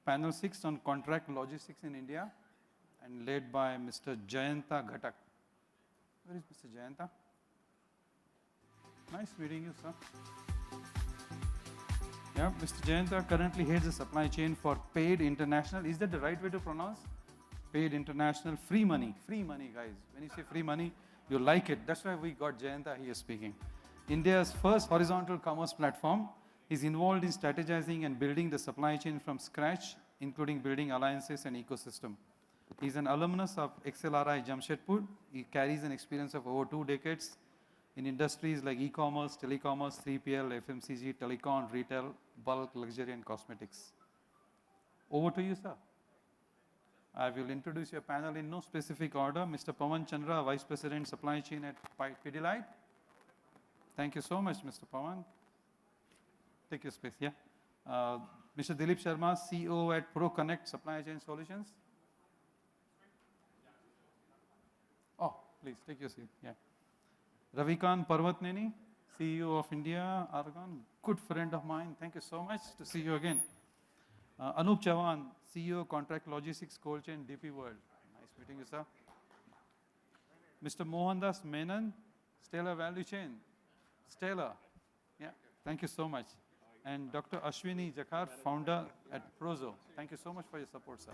panel 6 on contract logistics in India and led by Mr. Jayanta Ghatak. Where is Mr. Jayanta? Nice meeting you, sir. Yeah, Mr. Jayanta currently heads the supply chain for Paid International. Is that the right way to pronounce? Paid International, Freemoney. Freemoney, guys. When you say free money, you like it. That's why we got Jayanta here speaking. India's first horizontal commerce platform is involved in strategizing and building the supply chain from scratch, including building alliances and ecosystem. He's an alumnus of XLRI Jamshedpur. He carries an experience of over 2 decades in industries like e-commerce, telecommerce, 3PL, FMCG, telecom, retail, bulk, luxury, and cosmetics. Over to you, sir. I will introduce your panel in no specific order. Mr. Pawan Chandra, Vice President, Supply Chain at Pidilite. Thank you so much, Mr. Pawan. Take your space, yeah. Mr. Dilip Sharma, CEO at ProConnect Supply Chain Solutions. Oh, please, take your seat, yeah. Ravikant Parvataneni, CEO of India, Argon, good friend of mine. Thank you so much to see you again. Anoop Chauhan, CEO, Contract Logistics Cold Chain, DP World. Nice meeting you, sir. Mr. Mohandas, Menon, Stellar Value Chain. Stellar, yeah, thank you so much. And Dr. Ashvini, Jakhar, founder at Prozo. Thank you so much for your support, sir.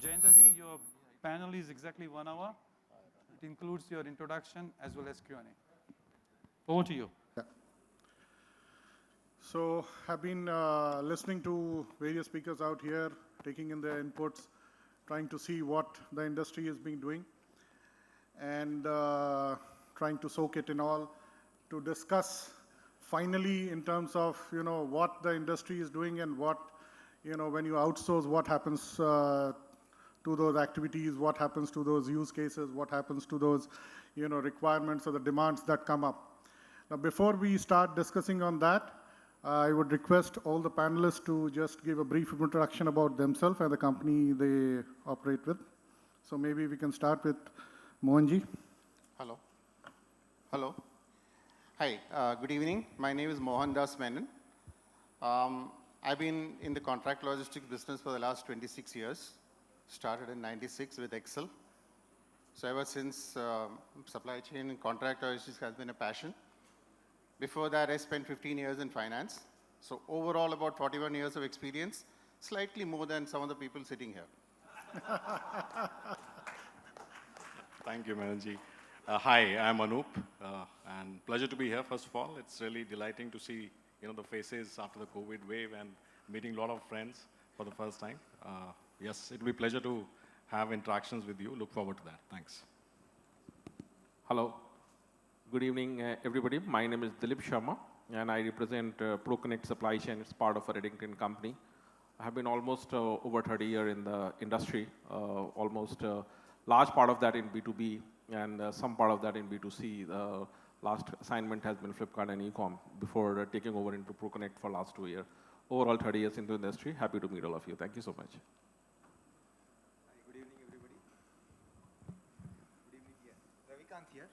Jayanta ji, your panel is exactly 1 hour. It includes your introduction as well as Q&A. Over to you. Yeah. So I've been listening to various speakers out here, taking in their inputs, trying to see what the industry has been doing, and trying to soak it in all, to discuss finally in terms of, what the industry is doing and what, when you outsource, what happens to those activities, what happens to those use cases, what happens to those, requirements or the demands that come up. Now, before we start discussing on that, I would request all the panelists to just give a brief introduction about themselves and the company they operate with. So maybe we can start with Mohanji. Hello. Hello. Hi, good evening. My name is Mohandas Menon. I've been in the contract logistics business for the last 26 years. Started in 96 with Excel. So ever since supply chain and contract logistics has been a passion. Before that, I spent 15 years in finance. So overall, about 41 years of experience, slightly more than some of the people sitting here. Thank you, Menonji. Hi, I'm Anoop, and pleasure to be here, first of all. It's really delighting to see, the faces after the COVID wave and meeting a lot of friends for the first time. Yes, it'll be a pleasure to have interactions with you. Look forward to that. Thanks. Hello. Good evening, everybody. My name is Dilip Sharma, and I represent ProConnect Supply Chain. It's part of a Reddington company. I have been almost over 30 years in the industry, almost large part of that in B2B and some part of that in B2C. The last assignment has been Flipkart and Ecom before taking over into ProConnect for last 2 years. Overall 30 years into the industry. Happy to meet all of you. Thank you so much. Good evening, everybody. Good evening, yeah. Ravikant here.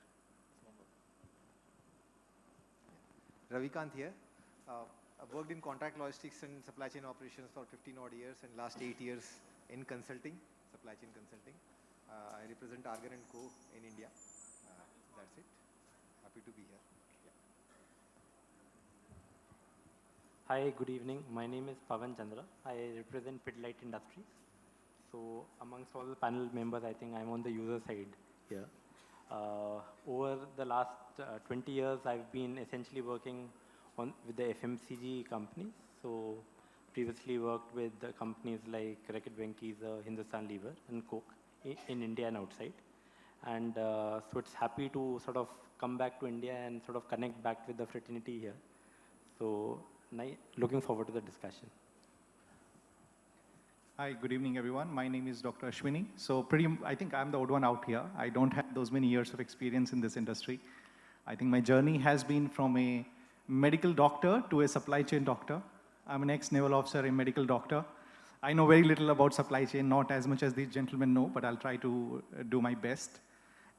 Ravikant here. I've worked in contract logistics and supply chain operations for 15 odd years and last 8 years in consulting, supply chain consulting. I represent Argon & Co. in India. That's it. Happy to be here. Yeah. Hi, good evening. My name is Pawan Chandra. I represent Pidilite Industries. So amongst all the panel members, I think I'm on the user side here. Over the last 20 years, I've been essentially working with the FMCG companies. So previously worked with the companies like Reckitt Benckiser, Hindustan Lever and Coke in India and outside. And so it's happy to sort of come back to India and sort of connect back with the fraternity here. So looking forward to the discussion. Hi, good evening, everyone. My name is Dr. Ashvini. So I think I'm the odd one out here. I don't have those many years of experience in this industry. I think my journey has been from a medical doctor to a supply chain doctor. I'm an ex-naval officer, a medical doctor. I know very little about supply chain, not as much as these gentlemen know, but I'll try to do my best.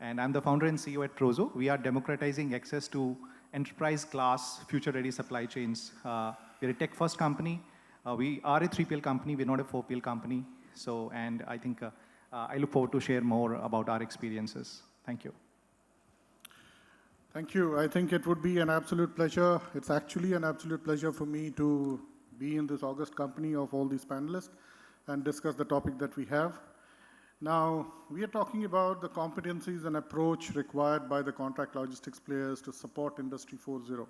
And I'm the founder and CEO at Prozo. We are democratizing access to enterprise class, future-ready supply chains. We're a tech-first company. We are a 3PL company. We're not a 4PL company. So, and I think I look forward to share more about our experiences. Thank you. Thank you. I think it would be an absolute pleasure. It's actually an absolute pleasure for me to be in this august company of all these panelists and discuss the topic that we have. Now, we are talking about the competencies and approach required by the contract logistics players to support Industry 4.0.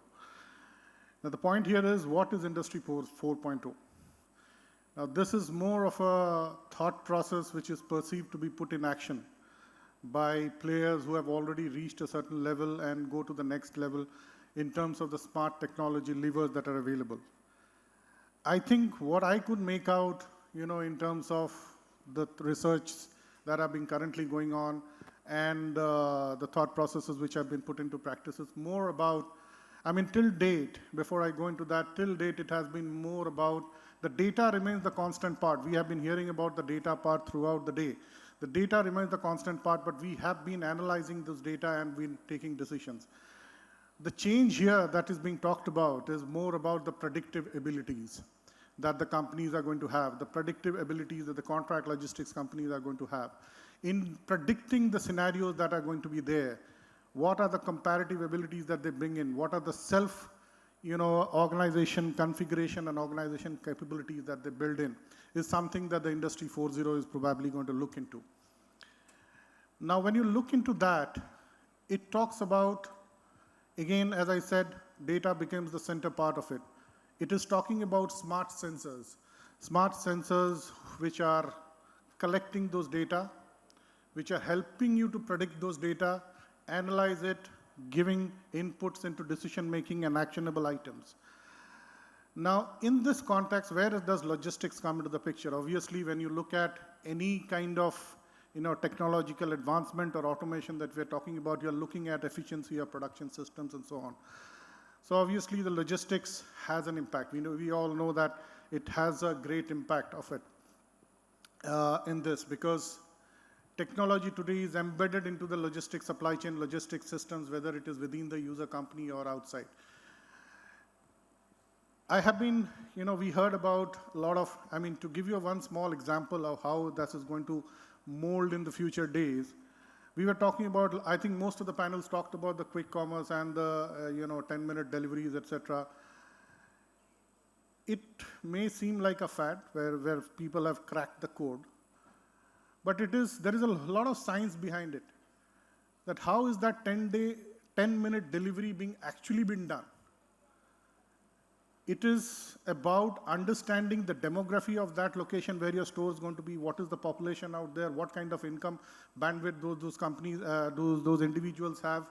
Now, the point here is, what is Industry 4.0? Now, this is more of a thought process which is perceived to be put in action by players who have already reached a certain level and go to the next level in terms of the smart technology levers that are available. I think what I could make out, in terms of the research that have been currently going on and the thought processes which have been put into practice is more about, till date, before I go into that, till date it has been more about the data remains the constant part. We have been hearing about the data part throughout the day. The data remains the constant part, but we have been analyzing this data and been taking decisions. The change here that is being talked about is more about the predictive abilities that the companies are going to have, the predictive abilities that the contract logistics companies are going to have. In predicting the scenarios that are going to be there, what are the comparative abilities that they bring in? What are the organization configuration and organization capabilities that they build in is something that the Industry 4.0 is probably going to look into. Now, when you look into that, it talks about, again, as I said, data becomes the center part of it. It is talking about smart sensors which are collecting those data, which are helping you to predict those data, analyze it, giving inputs into decision-making and actionable items. Now, in this context, where does logistics come into the picture? Obviously, when you look at any kind of technological advancement or automation that we're talking about, you're looking at efficiency of production systems and so on. So obviously, the logistics has an impact. We all know that it has a great impact of it in this, because technology today is embedded into the logistics supply chain, logistics systems, whether it is within the user company or outside. I have been, we heard about a lot of, to give you one small example of how this is going to mold in the future days, we were talking about, I think most of the panels talked about the quick commerce and the 10-minute deliveries, etc. It may seem like a fad where people have cracked the code, but there is a lot of science behind it. That how is that 10-minute delivery actually been done? It is about understanding the demography of that location where your store is going to be, what is the population out there, what kind of income bandwidth those companies, those individuals have,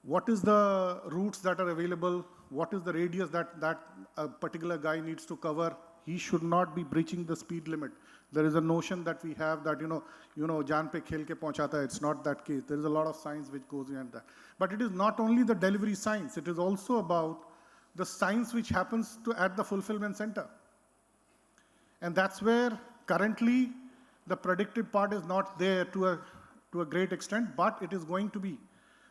what is the routes that are available, what is the radius that a particular guy needs to cover. He should not be breaching the speed limit. There is a notion that we have that, jaan pe khel ke pahunchata hai. It's not that case. There is a lot of science which goes behind that. But it is not only the delivery science, it is also about the science which happens at the fulfillment center. And that's where currently the predictive part is not there to a great extent, but it is going to be.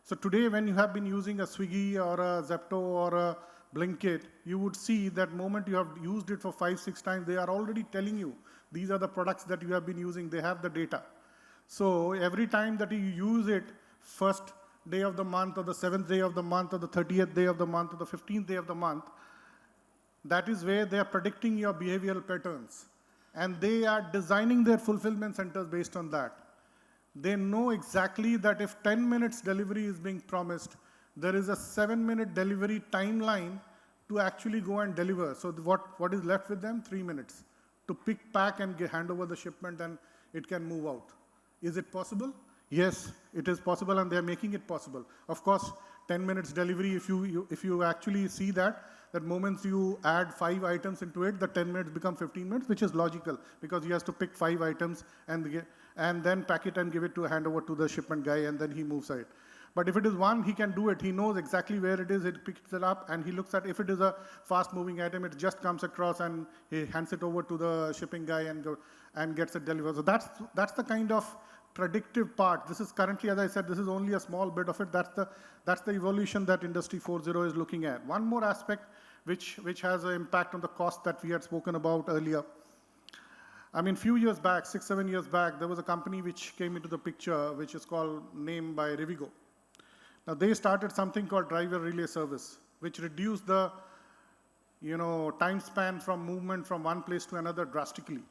So today when you have been using a Swiggy or a Zepto or a Blinkit, you would see that moment you have used it for 5-6 times, they are already telling you, these are the products that you have been using, they have the data. So every time that you use it, first day of the month or the 7th day of the month or the 30th day of the month or the 15th day of the month, that is where they are predicting your behavioral patterns. And they are designing their fulfillment centers based on that. They know exactly that if 10 minutes delivery is being promised, there is a 7-minute delivery timeline to actually go and deliver. So what is left with them? 3 minutes to pick, pack, and hand over the shipment, and it can move out. Is it possible? Yes, it is possible, and they're making it possible. Of course, 10 minutes delivery, if you actually see that moments you add 5 items into it, the 10 minutes become 15 minutes, which is logical, because he has to pick 5 items and then pack it and give it to hand over to the shipment guy, and then he moves it. But if it is one, he can do it. He knows exactly where it is. He picks it up, and he looks at, if it is a fast-moving item, it just comes across, and he hands it over to the shipping guy and gets it delivered. So that's the kind of predictive part, this is currently, as I said, this is only a small bit of it. That's the evolution that Industry 4.0 is looking at. One more aspect which has an impact on the cost that we had spoken about earlier. I mean, few years back, 6, 7 years back, there was a company which came into the picture, which is called, named by Rivigo. Now, they started something called driver relay service, which reduced the, time span from movement from one place to another drastically.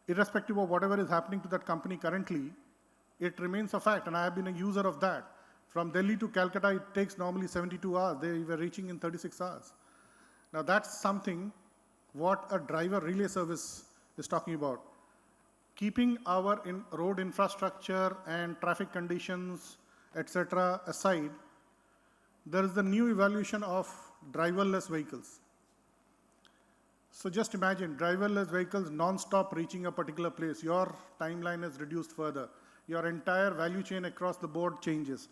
Irrespective of whatever is happening to that company currently, it remains a fact, and I have been a user of that. From Delhi to Calcutta, it takes normally 72 hours. They were reaching in 36 hours. Now, that's something what a driver relay service is talking about. Keeping our road infrastructure and traffic conditions, etc. aside, there is the new evolution of driverless vehicles. So just imagine, driverless vehicles non-stop reaching a particular place. Your timeline is reduced further. Your entire value chain across the board changes.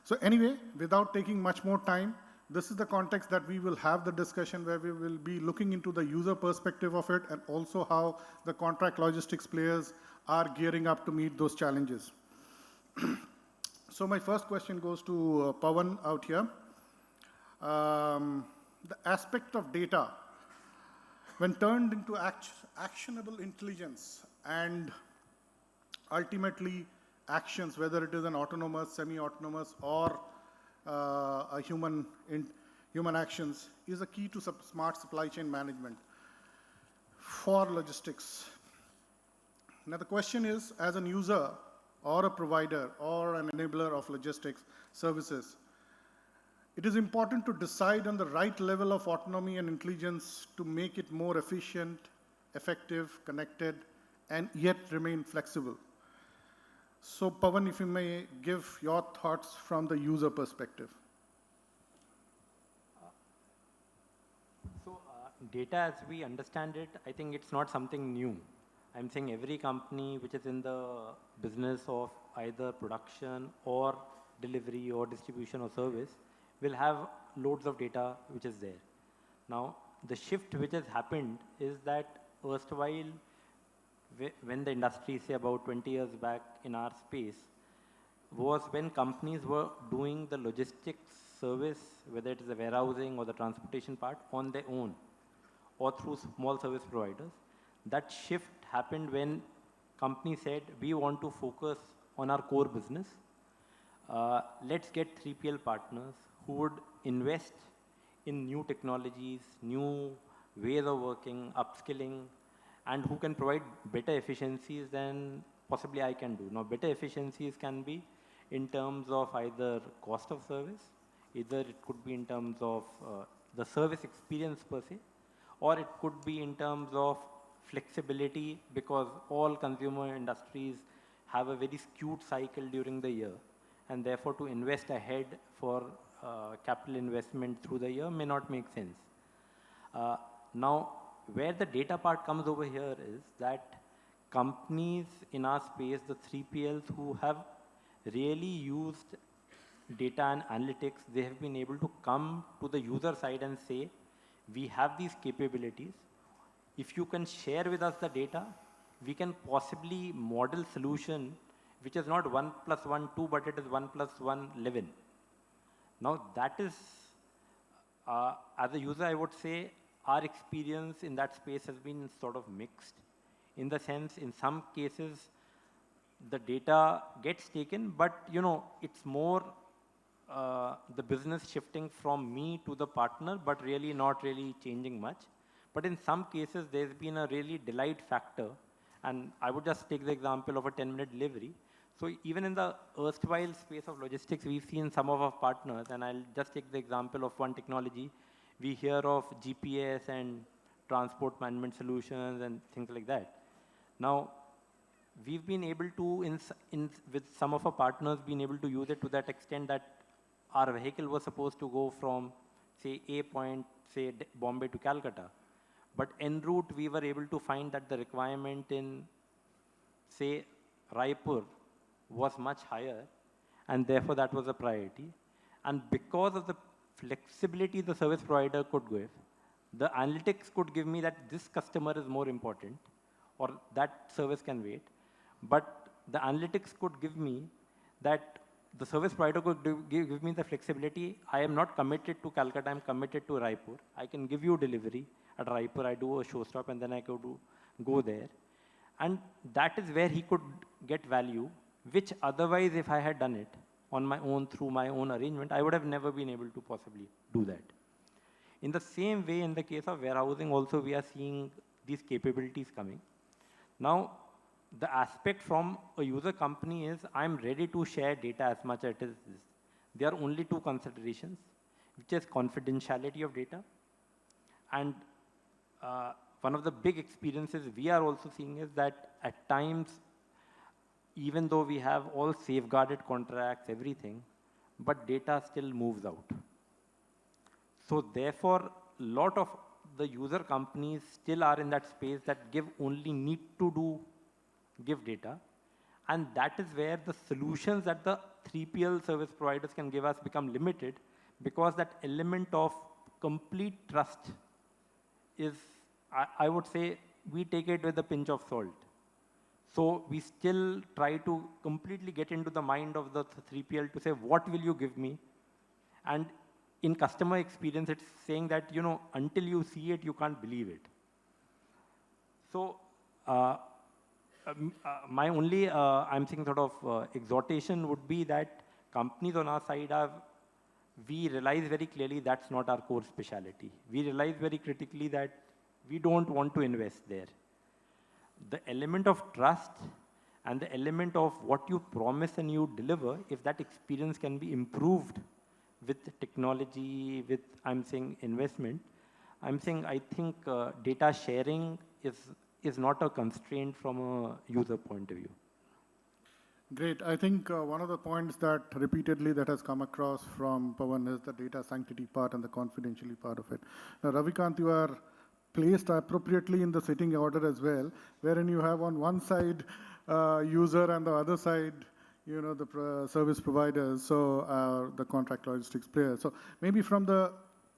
So anyway, without taking much more time, this is the context that we will have the discussion where we will be looking into the user perspective of it and also how the contract logistics players are gearing up to meet those challenges. So my first question goes to Pawan out here. The aspect of data, when turned into actionable intelligence and ultimately actions, whether it is an autonomous, semi-autonomous, or a human actions, is a key to smart supply chain management for logistics. Now the question is, as an user or a provider or an enabler of logistics services, it is important to decide on the right level of autonomy and intelligence to make it more efficient, effective, connected, and yet remain flexible. So Pawan, if you may give your thoughts from the user perspective. Data as we understand it, I think it's not something new. I'm saying every company which is in the business of either production or delivery or distribution or service will have loads of data which is there. Now, the shift which has happened is that erstwhile, when the industry, say about 20 years back in our space, was when companies were doing the logistics service, whether it is the warehousing or the transportation part, on their own or through small service providers. That shift happened when companies said, we want to focus on our core business. Let's get 3PL partners who would invest in new technologies, new ways of working, upskilling, and who can provide better efficiencies than possibly I can do. Now, better efficiencies can be in terms of either cost of service, either it could be in terms of the service experience per se, or it could be in terms of flexibility, because all consumer industries have a very skewed cycle during the year, and therefore to invest ahead for capital investment through the year may not make sense. Now, where the data part comes over here is that companies in our space, the 3PLs who have really used data and analytics, they have been able to come to the user side and say, we have these capabilities. If you can share with us the data, we can possibly model solution which is not 1 + 1, 2, but it is 1 + 1, 11. Now that is, as a user, I would say, our experience in that space has been sort of mixed. In the sense, in some cases, the data gets taken, but it's more the business shifting from me to the partner, but really not really changing much. But in some cases, there's been a really delight factor. And I would just take the example of a 10-minute delivery. So even in the erstwhile space of logistics, we've seen some of our partners, and I'll just take the example of one technology. We hear of GPS and transport management solutions and things like that. Now, we've been able to, with some of our partners, been able to use it to that extent that our vehicle was supposed to go from, say, A point, say, Bombay to Calcutta. But en route, we were able to find that the requirement in, say, Raipur was much higher, and therefore that was a priority. And because of the flexibility the service provider could give, the analytics could give me that this customer is more important, or that service can wait. But the analytics could give me that the service provider could give me the flexibility. I am not committed to Calcutta, I'm committed to Raipur. I can give you delivery at Raipur, I do a show stop and then I could go there. And that is where he could get value, which otherwise if I had done it on my own through my own arrangement, I would have never been able to possibly do that. In the same way, in the case of warehousing also, we are seeing these capabilities coming. Now, the aspect from a user company is I'm ready to share data as much as it is. There are only two considerations, which is confidentiality of data. And one of the big experiences we are also seeing is that at times, even though we have all safeguarded contracts, everything, but data still moves out. So therefore, a lot of the user companies still are in that space that only need to give data. And that is where the solutions that the 3PL service providers can give us become limited, because that element of complete trust is, I would say, we take it with a pinch of salt. So we still try to completely get into the mind of the 3PL to say, what will you give me? And in customer experience, it's saying that, until you see it, you can't believe it. So my only, I'm saying sort of exhortation would be that companies on our side we realize very clearly that's not our core specialty. We realize very critically that we don't want to invest there. The element of trust and the element of what you promise and you deliver, if that experience can be improved with technology, with, I'm saying, investment, I think data sharing is not a constraint from a user point of view. Great. I think one of the points that repeatedly that has come across from Pawan is the data sanctity part and the confidentiality part of it. Now, Ravikant, you are placed appropriately in the sitting order as well, wherein you have on one side user and the other side, the service providers, so the contract logistics players. So maybe from the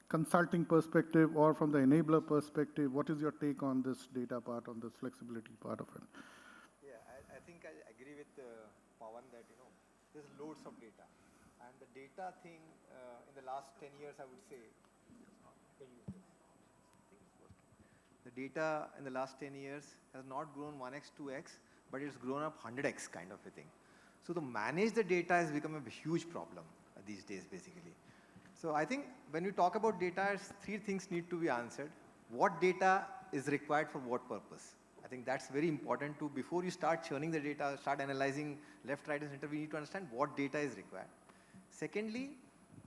consulting perspective or from the enabler perspective, what is your take on this data part, on this flexibility part of it? Yeah, I think I agree with Pawan that, there's loads of data. And the data thing in the last 10 years, I would say, the data in the last 10 years has not grown 1x, 2x, but it's grown up 100x kind of a thing. So to manage the data has become a huge problem these days, basically. So I think when you talk about data, three things need to be answered. What data is required for what purpose? I think that's very important to, before you start churning the data, start analyzing left, right, and center, we need to understand what data is required. Secondly,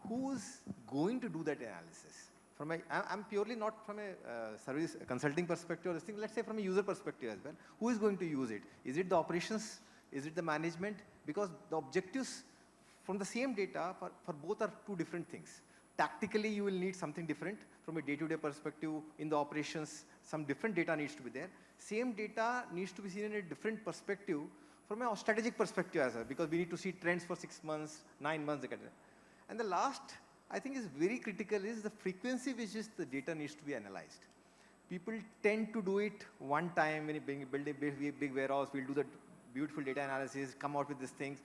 who's going to do that analysis? I'm purely not from a service consulting perspective or this thing, let's say from a user perspective as well. Who is going to use it? Is it the operations? Is it the management? Because the objectives from the same data for both are two different things. Tactically, you will need something different from a day-to-day perspective. In the operations, some different data needs to be there. Same data needs to be seen in a different perspective from a strategic perspective as well, because we need to see trends for 6 months, 9 months, etc. And the last, I think is very critical, is the frequency which is the data needs to be analyzed. People tend to do it one time when you build a big warehouse, we'll do the beautiful data analysis, come out with these things.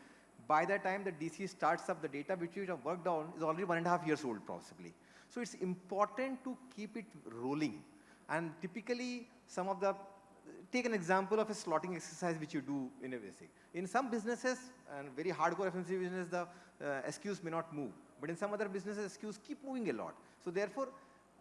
By the time the DC starts up, the data which you have worked on is already 1.5 years old, possibly. So it's important to keep it rolling. And typically, take an example of a slotting exercise which you do in a basic. In some businesses, and very hardcore FMCG business, the SKUs may not move. But in some other businesses, SKUs keep moving a lot. So therefore,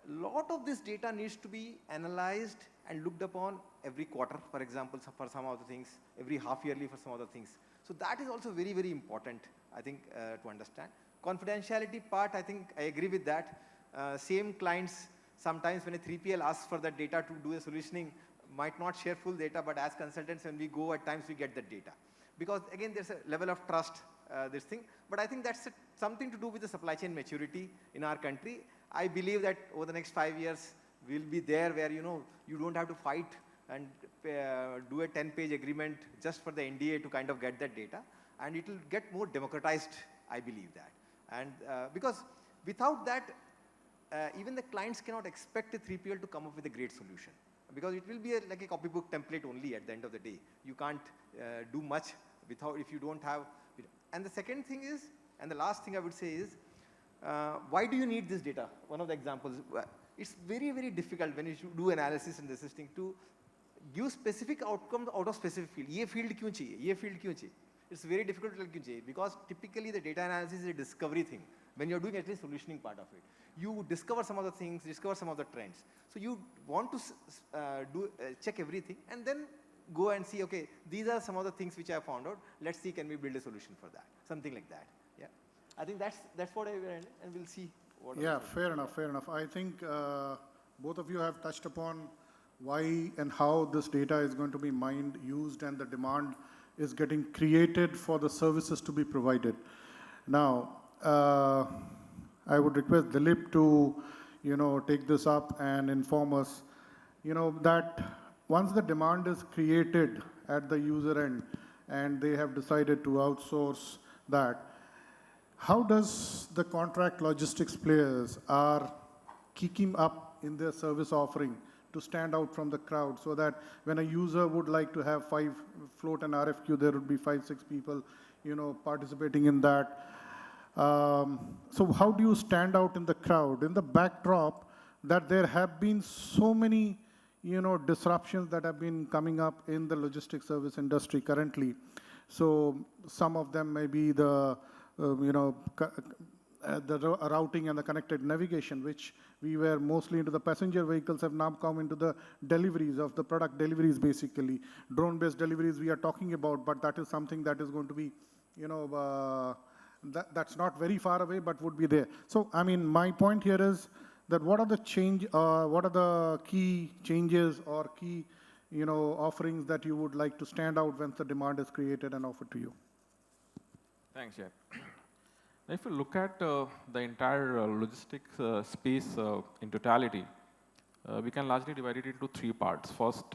a lot of this data needs to be analyzed and looked upon every quarter, for example, for some of the things, every half yearly for some other things. So that is also very, very important, I think, to understand. Confidentiality part, I think I agree with that. Same clients, sometimes when a 3PL asks for that data to do a solutioning, might not share full data, but as consultants, when we go, at times we get that data. Because again, there's a level of trust, this thing. But I think that's something to do with the supply chain maturity in our country. I believe that over the next 5 years, we'll be there where, you don't have to fight and do a 10-page agreement just for the NDA to kind of get that data. And it will get more democratized, I believe that. And because without that, even the clients cannot expect a 3PL to come up with a great solution. because it will be like a copybook template only at the end of the day. You can't do much without, if you don't have, and the second thing is, and the last thing I would say is, why do you need this data? One of the examples, it's very, very difficult when you do analysis in the system to give specific outcomes out of specific field. ये field क्यों चाहिए? ये field क्यों चाहिए? It's very difficult to tell क्यों चाहिए, because typically the data analysis is a discovery thing. When you're doing at least solutioning part of it, you discover some of the things, discover some of the trends. So you want to check everything and then go and see, okay, these are some of the things which I found out. Let's see, can we build a solution for that? Something like that. Yeah, I think that's what I will end, and we'll see. What Yeah, fair enough, fair enough. I think both of you have touched upon why and how this data is going to be mined, used, and the demand is getting created for the services to be provided. Now, I would request Dilip to, take this up and inform us, that once the demand is created at the user end and they have decided to outsource that, how does the contract logistics players are kicking up in their service offering to stand out from the crowd, so that when a user would like to have float an RFQ, there would be 5-6 people, participating in that. So how do you stand out in the crowd in the backdrop that there have been so many, disruptions that have been coming up in the logistics service industry currently? So some of them may be the routing and the connected navigation, which we were mostly into the passenger vehicles, have now come into the deliveries of the product deliveries, basically. Drone-based deliveries we are talking about, but that is something that is going to be, that's not very far away, but would be there. So, I mean, my point here is that what are the key changes or key, offerings that you would like to stand out once the demand is created and offered to you? Thanks, Jack. If you look at the entire logistics space in totality, we can largely divide it into 3 parts. First,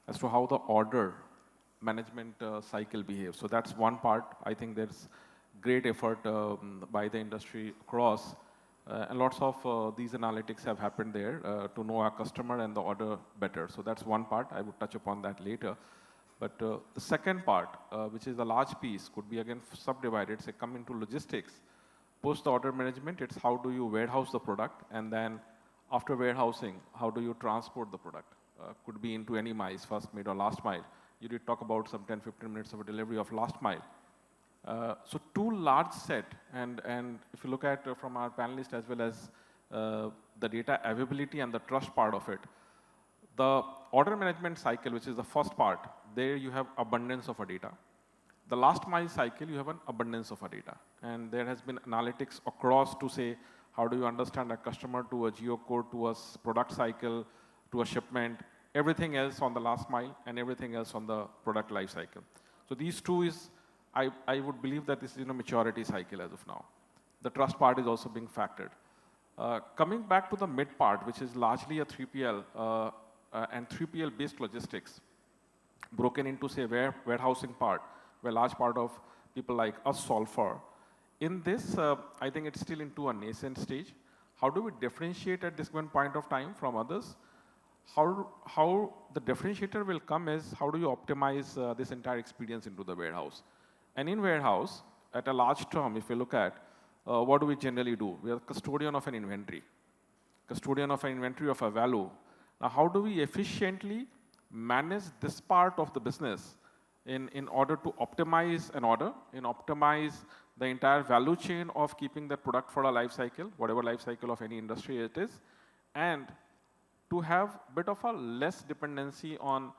as to how the order management cycle behaves. So that's one part. I think there's great effort by the industry across, and lots of these analytics have happened there to know our customer and the order better. So that's one part. I would touch upon that later. But the second part, which is the large piece, could be again subdivided, say come into logistics. Post the order management, it's how do you warehouse the product, and then after warehousing, how do you transport the product? Could be into any miles, first mile or last mile. You did talk about some 10-15 minutes of a delivery of last mile. So 2 large set, and if you look at from our panelists as well as the data availability and the trust part of it, the order management cycle, which is the first part, there you have abundance of a data. The last mile cycle, you have an abundance of a data. And there has been analytics across to say, how do you understand a customer to a geocode, to a product cycle, to a shipment, everything else on the last mile and everything else on the product life cycle. So these 2 is, I would believe that this is in a maturity cycle as of now. The trust part is also being factored. Coming back to the mid part, which is largely a 3PL and 3PL based logistics, broken into say warehousing part, where large part of people like us solve for. In this, I think it's still into a nascent stage. How do we differentiate at this one point of time from others? How the differentiator will come is, how do you optimize this entire experience into the warehouse? And in warehouse, at a large term, if you look at, what do we generally do? We are custodian of an inventory. Custodian of an inventory of a value. Now, how do we efficiently manage this part of the business in order to optimize an order, optimize the entire value chain of keeping that product for a life cycle, whatever life cycle of any industry it is, and to have a bit of a less dependency on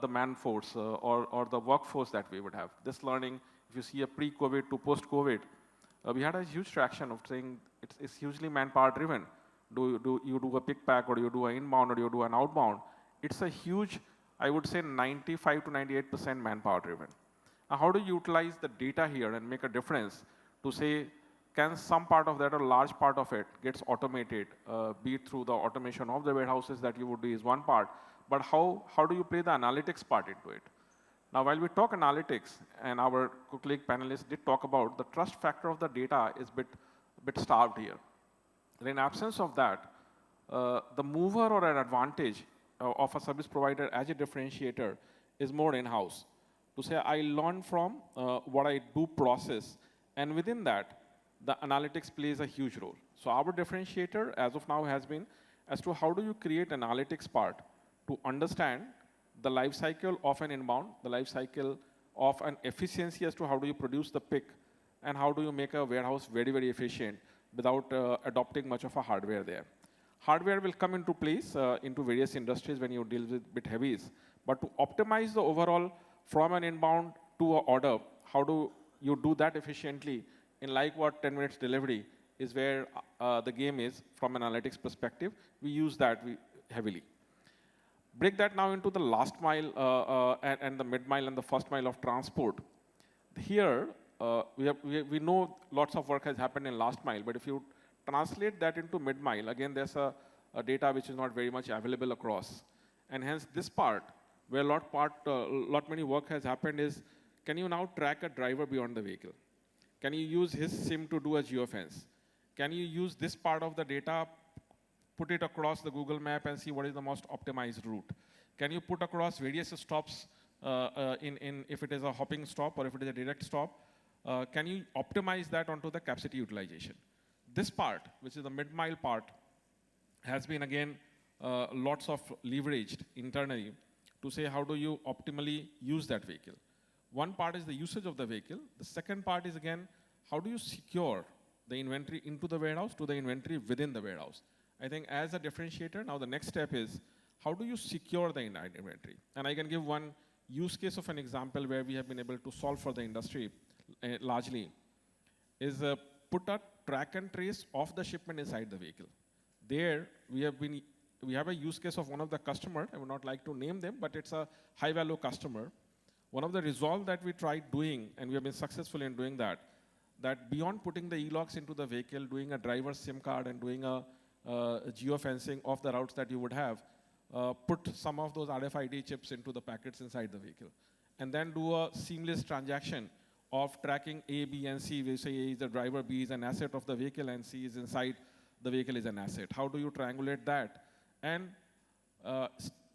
the man force or the workforce that we would have. This learning, if you see a pre-COVID to post-COVID, we had a huge traction of saying it's hugely manpower driven. Do you do a pick pack, or do you do an inbound, or do you do an outbound? It's a huge, I would say 95 to 98% manpower driven. Now, how do you utilize the data here and make a difference to say, can some part of that or large part of it gets automated, be it through the automation of the warehouses that you would do is one part, but how do you play the analytics part into it? Now, while we talk analytics, and our colleague panelists did talk about the trust factor of the data is a bit starved here. In absence of that, the mover or an advantage of a service provider as a differentiator is more in-house. To say I learn from what I do process, and within that, the analytics plays a huge role. So our differentiator as of now has been as to how do you create analytics part to understand the life cycle of an inbound, the life cycle of an efficiency as to how do you produce the pick, and how do you make a warehouse very, very efficient without adopting much of a hardware there. Hardware will come into place into various industries when you deal with bit heavies. But to optimize the overall from an inbound to an order, how do you do that efficiently in like what 10 minutes delivery is where the game is from an analytics perspective. We use that heavily. Break that now into the last mile and the mid mile and the first mile of transport. Here, we know lots of work has happened in last mile, but if you translate that into mid mile, again, there's a data which is not very much available across. And hence this part, where lot many work has happened is, can you now track a driver beyond the vehicle? Can you use his SIM to do a geofence? Can you use this part of the data, put it across the Google map and see what is the most optimized route? Can you put across various stops if it is a hopping stop or if it is a direct stop? Can you optimize that onto the capacity utilization? This part, which is the mid-mile part, has been again lots of leveraged internally to say how do you optimally use that vehicle. One part is the usage of the vehicle. The second part is again, how do you secure the inventory into the warehouse to the inventory within the warehouse? I think as a differentiator, now the next step is, how do you secure the inventory? And I can give one use case of an example where we have been able to solve for the industry largely, is put a track and trace of the shipment inside the vehicle. There, we have a use case of one of the customer. I would not like to name them, but it's a high-value customer. One of the resolve that we tried doing, and we have been successful in doing that beyond putting the e-logs into the vehicle, doing a driver SIM card and doing a geofencing of the routes that you would have, put some of those RFID chips into the packets inside the vehicle, and then do a seamless transaction of tracking A, B, and C. We say A is the driver, B is an asset of the vehicle, and C is inside the vehicle is an asset. How do you triangulate that? And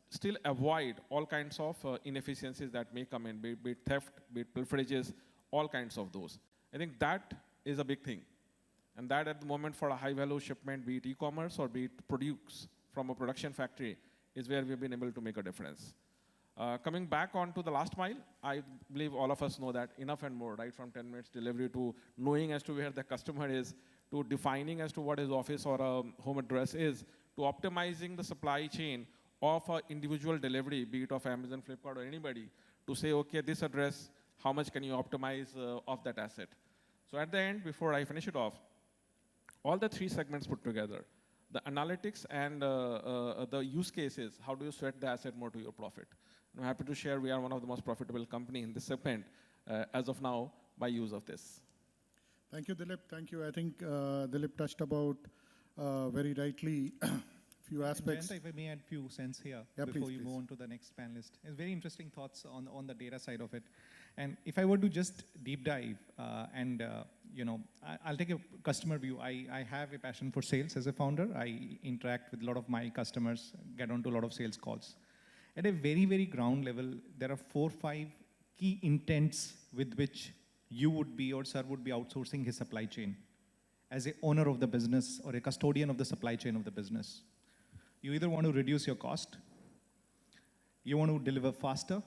still avoid all kinds of inefficiencies that may come in, be it theft, be it pilferages, all kinds of those. I think that is a big thing. And that at the moment for a high-value shipment, be it e-commerce or be it produce from a production factory, is where we've been able to make a difference. Coming back onto the last mile, I believe all of us know that enough and more, right? From 10 minutes delivery to knowing as to where the customer is, to defining as to what his office or home address is, to optimizing the supply chain of an individual delivery, be it of Amazon, Flipkart, or anybody, to say, okay, this address, how much can you optimize of that asset? So at the end, before I finish it off, all the three segments put together, the analytics and the use cases, how do you sweat the asset more to your profit? I'm happy to share we are one of the most profitable company in this segment as of now by use of this. Thank you, Dilip. Thank you. I think Dilip touched about very rightly few aspects. Jayanta, if I may add few cents here before you move on to the next panelist. It's very interesting thoughts on the data side of it. And if I were to just deep dive I'll take a customer view. I have a passion for sales as a founder. I interact with a lot of my customers, get onto a lot of sales calls. At a very, very ground level, there are 4 or 5 key intents with which you would be or sir would be outsourcing his supply chain as a owner of the business or a custodian of the supply chain of the business. You either want to reduce your cost, you want to deliver faster,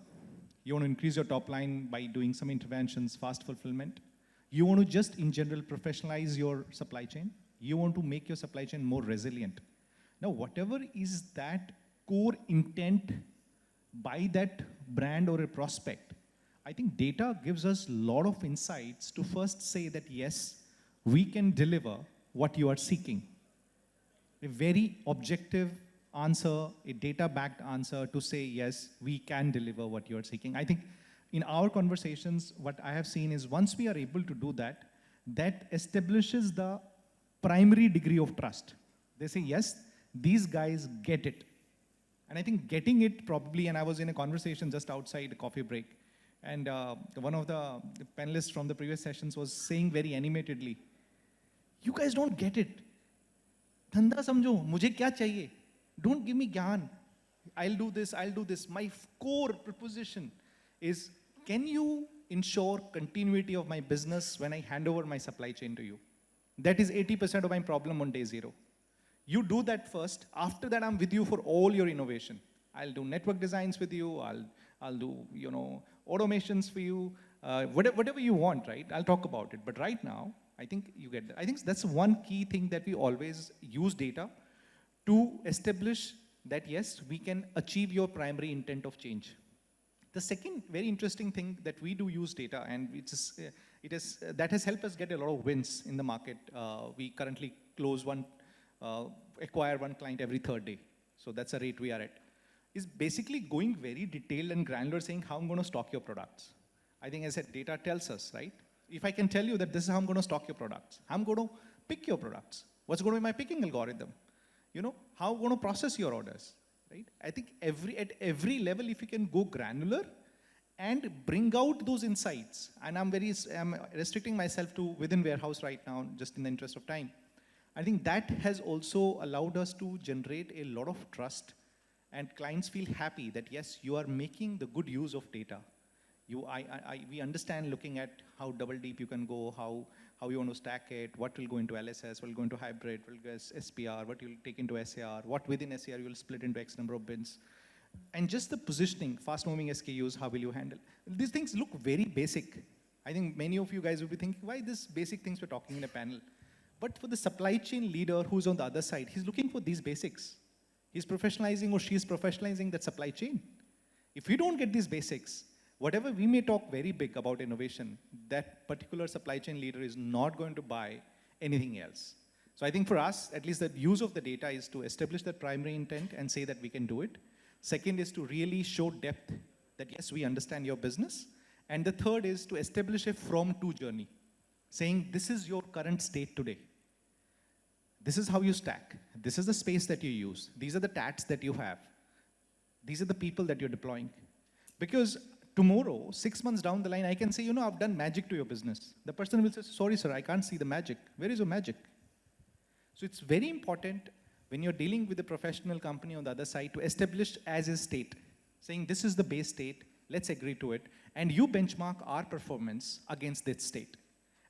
you want to increase your top line by doing some interventions, fast fulfillment, you want to just in general professionalize your supply chain, you want to make your supply chain more resilient. Now, whatever is that core intent by that brand or a prospect, I think data gives us a lot of insights to first say that yes, we can deliver what you are seeking. A very objective answer, a data-backed answer to say, yes, we can deliver what you are seeking. I think in our conversations, what I have seen is once we are able to do that, that establishes the primary degree of trust. They say, yes, these guys get it. And I think getting it probably, and I was in a conversation just outside a coffee break, and one of the panelists from the previous sessions was saying very animatedly, you guys don't get it. Dhanda samjho, mujhe kya chahiye? Don't give me gyan. I'll do this, I'll do this. My core proposition is, can you ensure continuity of my business when I hand over my supply chain to you? That is 80% of my problem on day zero. You do that first. After that, I'm with you for all your innovation. I'll do network designs with you. I'll do, automations for you. Whatever you want, right? I'll talk about it. But right now, I think you get that. I think that's one key thing that we always use data to establish that, yes, we can achieve your primary intent of change. The second very interesting thing that we do use data, and that has helped us get a lot of wins in the market. We currently acquire one client every third day. So that's a rate we are at. Is basically going very detailed and granular, saying how I'm going to stock your products. I think, as I said, data tells us, right? If I can tell you that this is how I'm going to stock your products, I'm going to pick your products. What's going to be my picking algorithm? How I'm going to process your orders, right? I think at every level, if you can go granular and bring out those insights, and I'm restricting myself to within warehouse right now, just in the interest of time. I think that has also allowed us to generate a lot of trust, and clients feel happy that, yes, you are making the good use of data. We understand looking at how double deep you can go, how you want to stack it, what will go into LSS, what will go into hybrid, what will go as SPR, what you'll take into SAR, what within SAR you will split into X number of bins. And just the positioning, fast moving SKUs, how will you handle? These things look very basic. I think many of you guys will be thinking, why these basic things we're talking in a panel? But for the supply chain leader who's on the other side, he's looking for these basics. He's professionalizing, or she's professionalizing that supply chain. If we don't get these basics, whatever we may talk very big about innovation, that particular supply chain leader is not going to buy anything else. So I think for us, at least the use of the data is to establish that primary intent and say that we can do it. Second is to really show depth that, yes, we understand your business. And the third is to establish a from-to journey, saying this is your current state today. This is how you stack. This is the space that you use. These are the tats that you have. These are the people that you're deploying. Because tomorrow, 6 months down the line, I can say, I've done magic to your business. The person will say, sorry, sir, I can't see the magic. Where is your magic? So it's very important when you're dealing with a professional company on the other side to establish as a state, saying this is the base state, let's agree to it, and you benchmark our performance against that state.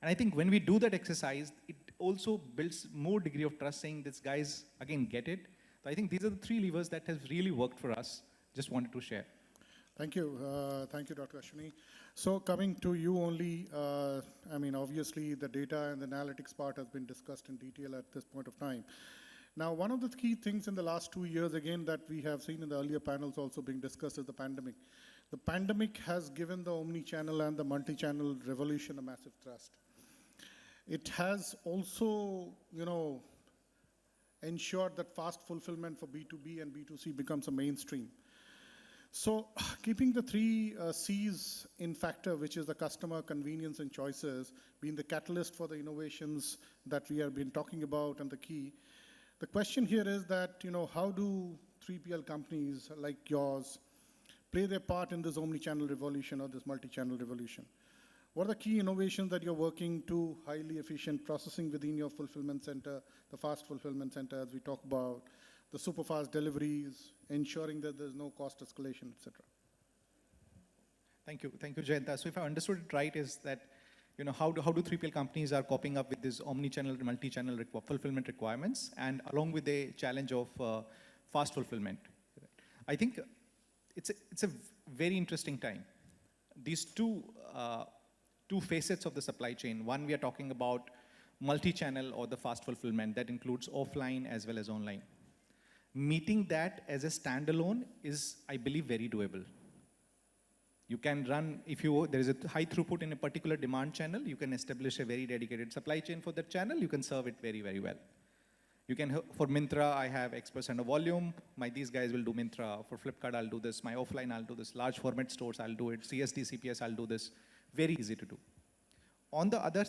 And I think when we do that exercise, it also builds more degree of trust, saying these guys, again, get it. So I think these are the three levers that have really worked for us. Just wanted to share. Thank you. Thank you, Dr. Ashvini. So coming to you only, obviously the data and the analytics part has been discussed in detail at this point of time. Now, one of the key things in the last 2 years, again, that we have seen in the earlier panels also being discussed is the pandemic. The pandemic has given the omni-channel and the multi-channel revolution a massive thrust. It has also, ensured that fast fulfillment for B2B and B2C becomes a mainstream. So keeping the three C's in factor, which is the customer, convenience, and choices, being the catalyst for the innovations that we have been talking about and the key, the question here is that, how do 3PL companies like yours play their part in this omni-channel revolution or this multi-channel revolution? What are the key innovations that you're working to highly efficient processing within your fulfillment center, the fast fulfillment center, as we talk about, the super fast deliveries, ensuring that there's no cost escalation, et cetera? Thank you, Jayanta. So if I understood it right, is that, how do 3PL companies are coping up with this omni-channel, multi-channel fulfillment requirements, and along with the challenge of fast fulfillment. I think it's a very interesting time. These two facets of the supply chain. One, we are talking about multi-channel or the fast fulfillment that includes offline as well as online. Meeting that as a standalone is, I believe, very doable. You can run, there is a high throughput in a particular demand channel, you can establish a very dedicated supply chain for that channel, you can serve it very, very well. You can, for Myntra, I have X% of volume, these guys will do Myntra. For Flipkart, I'll do this. My offline, I'll do this. Large format stores, I'll do it. CSD, CPS, I'll do this. Very easy to do. On the other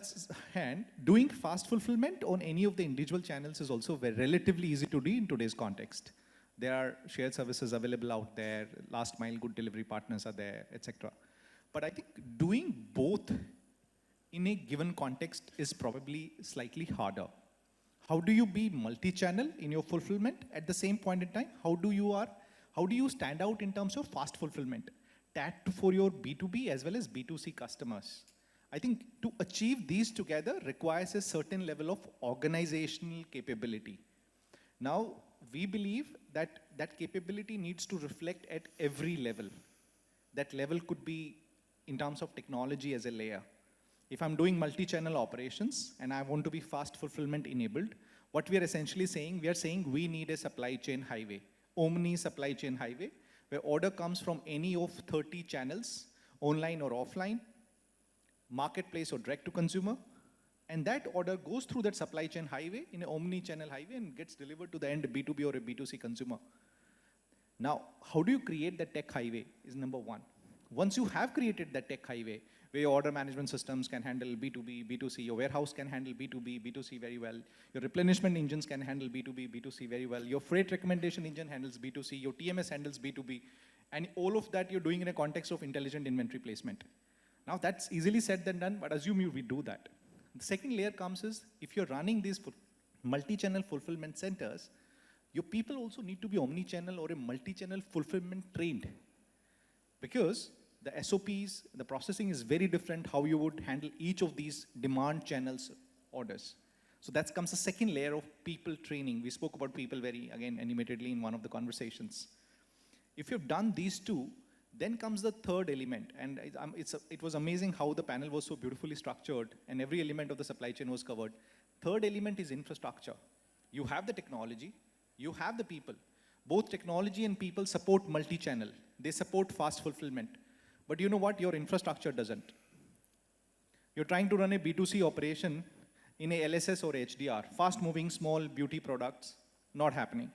hand, doing fast fulfillment on any of the individual channels is also relatively easy to do in today's context. There are shared services available out there, last mile good delivery partners are there, etc. But I think doing both in a given context is probably slightly harder. How do you be multi-channel in your fulfillment at the same point in time? How how do you stand out in terms of fast fulfillment? That for your B2B as well as B2C customers. I think to achieve these together requires a certain level of organizational capability. Now, we believe that that capability needs to reflect at every level. That level could be in terms of technology as a layer. If I'm doing multi-channel operations and I want to be fast fulfillment enabled, what we are essentially saying, we are saying we need a supply chain highway, omni supply chain highway, where order comes from any of 30 channels, online or offline, marketplace or direct to consumer, and that order goes through that supply chain highway in an omni-channel highway and gets delivered to the end B2B or a B2C consumer. Now, how do you create that tech highway is number one. Once you have created that tech highway, where your order management systems can handle B2B, B2C, your warehouse can handle B2B, B2C very well, your replenishment engines can handle B2B, B2C very well, your freight recommendation engine handles B2C, your TMS handles B2B, and all of that you're doing in a context of intelligent inventory placement. Now that's easily said than done, but assume we do that. The second layer comes is, if you're running these multi-channel fulfillment centers, your people also need to be omni-channel or a multi-channel fulfillment trained. Because the SOPs, the processing is very different how you would handle each of these demand channels orders. So that comes the second layer of people training. We spoke about people very, again, animatedly in one of the conversations. If you've done these two, then comes the third element. And it was amazing how the panel was so beautifully structured and every element of the supply chain was covered. Third element is infrastructure. You have the technology, you have the people. Both technology and people support multi-channel. They support fast fulfillment. But you know what? Your infrastructure doesn't. You're trying to run a B2C operation in a LSS or HDR, fast-moving small beauty products, not happening,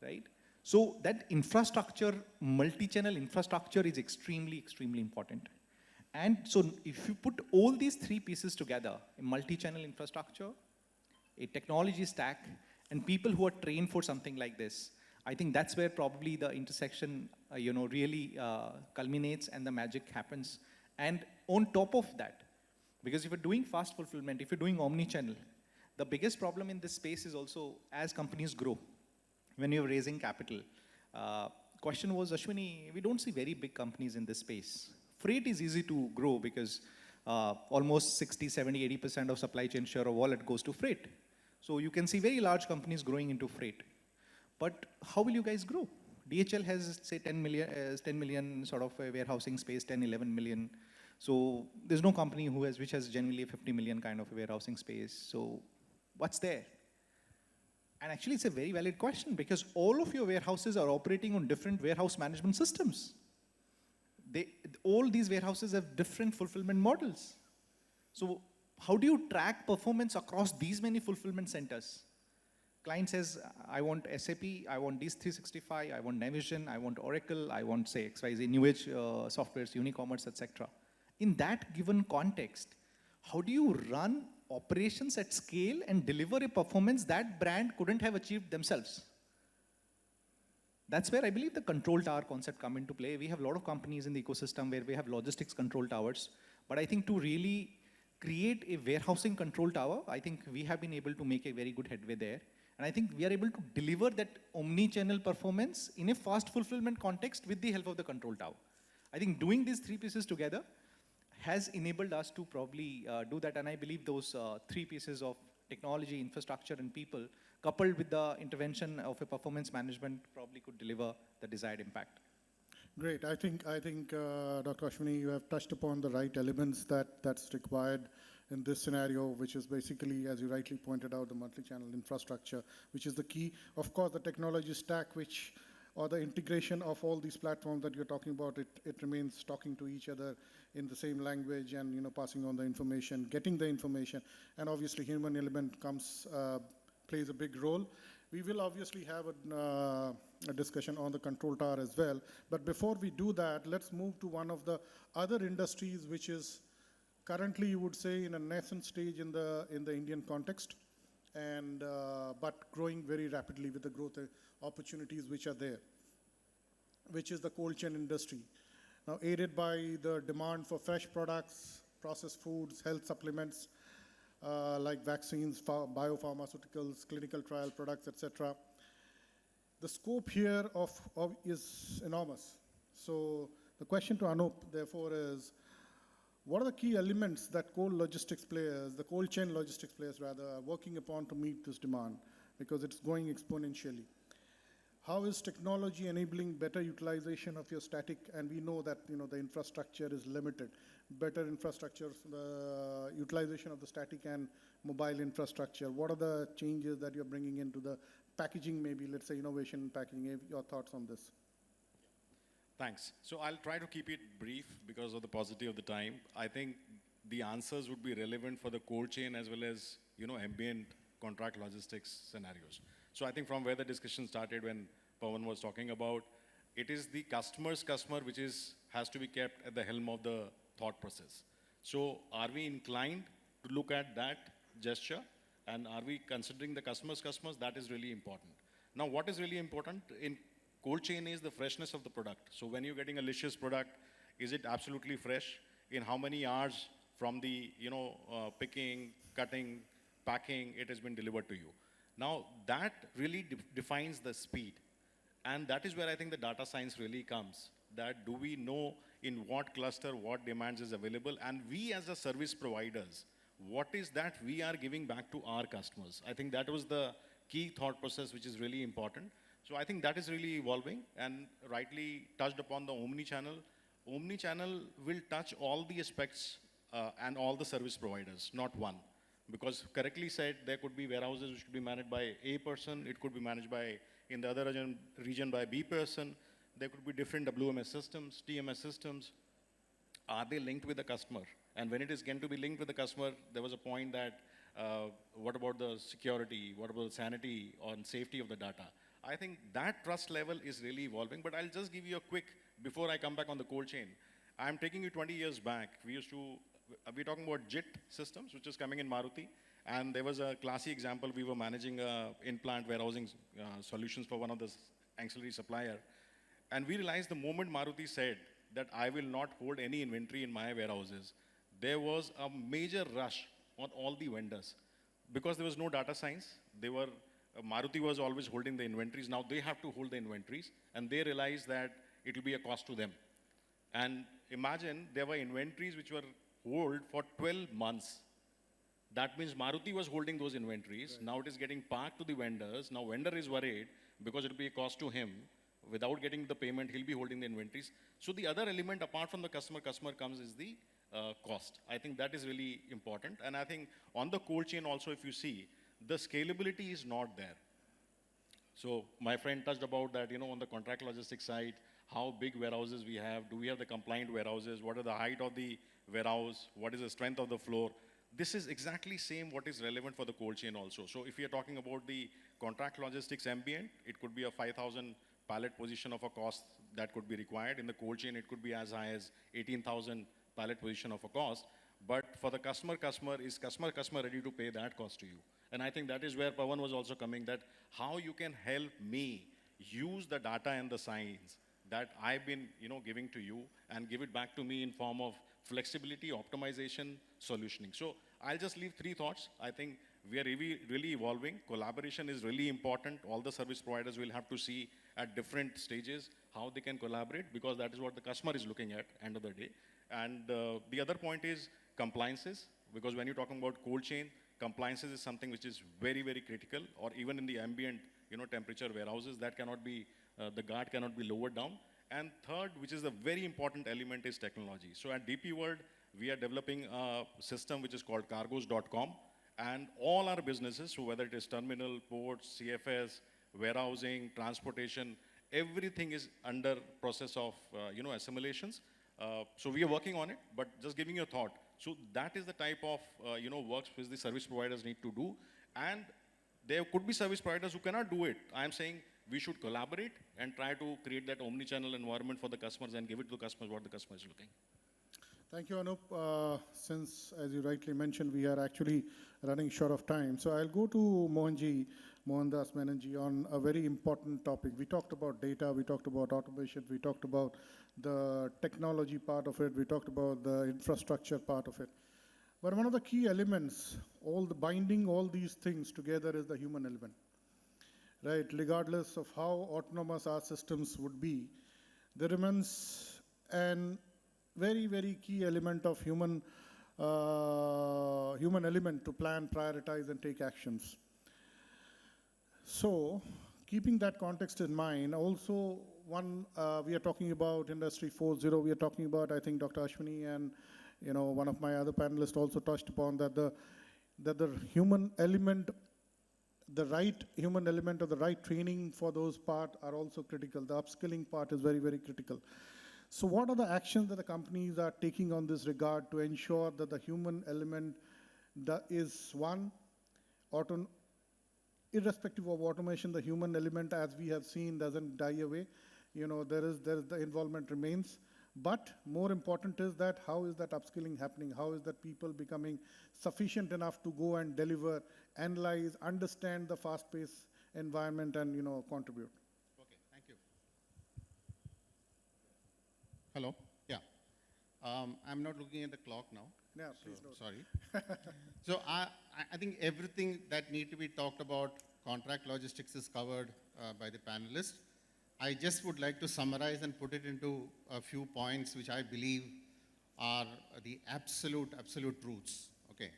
right? So that infrastructure, multi-channel infrastructure is extremely, extremely important. And so if you put all these three pieces together, a multi-channel infrastructure, a technology stack, and people who are trained for something like this, I think that's where probably the intersection, really culminates and the magic happens. And on top of that, because if you're doing fast fulfillment, if you're doing omni-channel, the biggest problem in this space is also as companies grow, when you're raising capital. Question was, Ashvini, we don't see very big companies in this space. Freight is easy to grow because almost 60, 70, 80% of supply chain share of wallet goes to freight. So you can see very large companies growing into freight. But how will you guys grow? DHL has, say, 10 million sort of warehousing space, 10, 11 million. So there's no company which has generally 50 million kind of a warehousing space. So what's there? And actually, it's a very valid question because all of your warehouses are operating on different warehouse management systems. All these warehouses have different fulfillment models. So how do you track performance across these many fulfillment centers? Client says, I want SAP, I want D365, I want Navision, I want Oracle, I want, say, XYZ, New Age softwares, Unicommerce, etc. In that given context, how do you run operations at scale and deliver a performance that brand couldn't have achieved themselves? That's where I believe the control tower concept come into play. We have a lot of companies in the ecosystem where we have logistics control towers. But I think to really create a warehousing control tower, I think we have been able to make a very good headway there. And I think we are able to deliver that omni-channel performance in a fast fulfillment context with the help of the control tower. I think doing these three pieces together has enabled us to probably do that. And I believe those three pieces of technology, infrastructure, and people, coupled with the intervention of a performance management, probably could deliver the desired impact. Great. I think Dr. Ashvini, you have touched upon the right elements that's required in this scenario, which is basically, as you rightly pointed out, the multi-channel infrastructure, which is the key. Of course, the technology stack, or the integration of all these platforms that you're talking about, it remains talking to each other in the same language and passing on the information, getting the information, and obviously human element plays a big role. We will obviously have a discussion on the control tower as well. But before we do that, let's move to one of the other industries, which is currently, you would say, in a nascent stage in the Indian context, and but growing very rapidly with the growth opportunities which are there, which is the cold chain industry. Now, aided by the demand for fresh products, processed foods, health supplements, like vaccines, biopharmaceuticals, clinical trial products, etc. the scope here is enormous. So the question to Anoop, therefore, is what are the key elements that cold logistics players, the cold chain logistics players rather, are working upon to meet this demand? Because it's going exponentially. How is technology enabling better utilization of your static? And we know that the infrastructure is limited. Better infrastructure, the utilization of the static and mobile infrastructure. What are the changes that you're bringing into the packaging, maybe, let's say, innovation in packaging? Your thoughts on this? Thanks. So I'll try to keep it brief because of the paucity of the time. I think the answers would be relevant for the cold chain as well as, ambient contract logistics scenarios. So I think from where the discussion started when Pawan was talking about, it is the customer's customer which has to be kept at the helm of the thought process. So are we inclined to look at that gesture? And are we considering the customer's customers? That is really important. Now, what is really important in cold chain is the freshness of the product. So when you're getting a licious product, is it absolutely fresh? In how many hours from the picking, cutting, packing, it has been delivered to you? Now that really defines the speed. And that is where I think the data science really comes. That do we know in what cluster, what demands is available? And we as a service providers, what is that we are giving back to our customers? I think that was the key thought process which is really important. So I think that is really evolving and rightly touched upon the omni-channel. Omni-channel will touch all the aspects and all the service providers, not one. Because correctly said, there could be warehouses which could be managed by A person, it could be managed by, in the other region by B person. There could be different WMS systems, TMS systems. Are they linked with the customer? And when it is going to be linked with the customer, there was a point that, what about the security? What about the sanity or safety of the data? I think that trust level is really evolving, but I'll just give you a quick, before I come back on the cold chain. I'm taking you 20 years back. We're talking about JIT systems, which is coming in Maruti. And there was a classy example. We were managing in-plant warehousing solutions for one of the ancillary supplier. And we realized the moment Maruti said that I will not hold any inventory in my warehouses, there was a major rush on all the vendors. Because there was no data science, Maruti was always holding the inventories. Now they have to hold the inventories, and they realized that it will be a cost to them. And imagine there were inventories which were held for 12 months. That means Maruti was holding those inventories. Right. Now it is getting parked to the vendors. Now vendor is worried because it will be a cost to him. Without getting the payment, he'll be holding the inventories. So the other element apart from the customer comes is the cost. I think that is really important. And I think on the cold chain also, if you see, the scalability is not there. So my friend touched about that, on the contract logistics side, how big warehouses we have, do we have the compliant warehouses, what are the height of the warehouse, what is the strength of the floor. This is exactly same what is relevant for the cold chain also. So if we are talking about the contract logistics ambient, it could be a 5,000 pallet position of a cost that could be required. In the cold chain, it could be as high as 18,000 pallet position of a cost. But for the customer, is customer ready to pay that cost to you? And I think that is where Pawan was also coming, that how you can help me use the data and the science that I've been giving to you and give it back to me in form of flexibility, optimization, solutioning. So I'll just leave 3 thoughts. I think we are really evolving. Collaboration is really important. All the service providers will have to see at different stages how they can collaborate, because that is what the customer is looking at end of the day. And the other point is compliances, because when you're talking about cold chain, compliances is something which is very, very critical, or even in the ambient temperature warehouses, that cannot be, the guard cannot be lowered down. And third, which is a very important element, is technology. So at DP World, we are developing a system which is called cargos.com, and all our businesses, so whether it is terminal, ports, CFS, warehousing, transportation, everything is under process of assimilations. So we are working on it, but just giving you a thought. So that is the type of works which the service providers need to do. And there could be service providers who cannot do it. I'm saying we should collaborate and try to create that omni-channel environment for the customers and give it to the customers what the customer is looking. Thank you, Anoop. Since, as you rightly mentioned, we are actually running short of time. So I'll go to Mohandas Menonji on a very important topic. We talked about data, we talked about automation, we talked about the technology part of it, we talked about the infrastructure part of it. But one of the key elements, all the binding all these things together, is the human element. right, regardless of how autonomous our systems would be, there remains an very, very key element of human element to plan, prioritize, and take actions. So, keeping that context in mind, also we are talking about Industry 4.0. We are talking about, I think, Dr. Ashvini and one of my other panelists also touched upon that the human element, the right human element or the right training for those part are also critical. The upskilling part is very, very critical. So what are the actions that the companies are taking on this regard to ensure that the human element is one, irrespective of automation, the human element, as we have seen, doesn't die away. The involvement remains. But more important is that how is that upskilling happening? How is that people becoming sufficient enough to go and deliver, analyze, understand the fast-paced environment and contribute? Okay, thank you. Hello. Yeah. I'm not looking at the clock now. Yeah, please don't. Sorry. So I think everything that need to be talked about contract logistics is covered by the panelists. I just would like to summarize and put it into a few points which I believe are the absolute truths. Okay.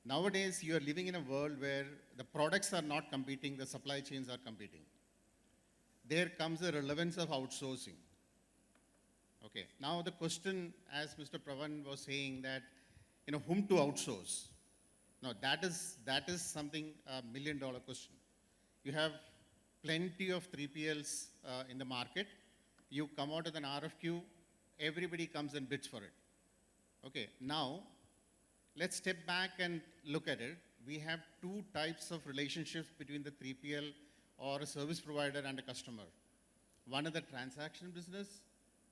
Nowadays, you are living in a world where the products are not competing, the supply chains are competing. There comes the relevance of outsourcing. Okay. Now the question, as Mr. Pawan was saying, that whom to outsource. Now that is something $1 million question. You have plenty of 3PLs in the market. You come out with an RFQ, everybody comes and bids for it. Okay, now let's step back and look at it. We have two types of relationships between the 3PL or a service provider and a customer. One is the transaction business,